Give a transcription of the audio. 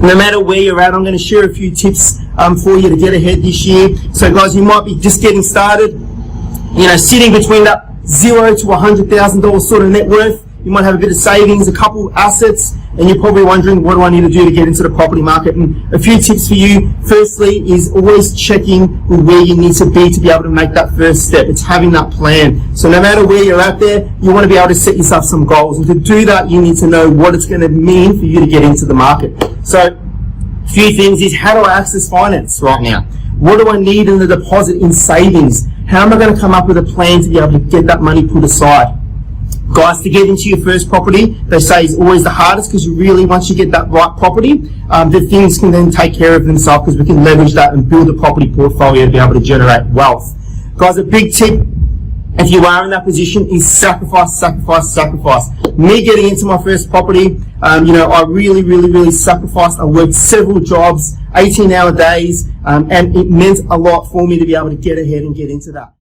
No matter where you're at, I'm going to share a few tips for you to get ahead this year. So guys, you might be just getting started, sitting between that $0 to $100,000 sort of net worth. You might have a bit of savings, a couple of assets, and you're probably wondering, what do I need to do to get into the property market? And a few tips for you. Firstly is always checking where you need to be able to make that first step. It's having that plan. So no matter where you're at there, you want to be able to set yourself some goals. And to do that, you need to know what it's going to mean for you to get into the market. So a few things is, how do I access finance right now? What do I need in the deposit in savings? How am I going to come up with a plan to be able to get that money put aside? Guys, to get into your first property, they say is always the hardest, because once you get that right property, the things can then take care of themselves, because we can leverage that and build a property portfolio to be able to generate wealth. Guys, a big tip, if you are in that position, is sacrifice, sacrifice, sacrifice. Me getting into my first property, I really sacrificed. I worked several jobs, 18-hour days, and it meant a lot for me to be able to get ahead and get into that.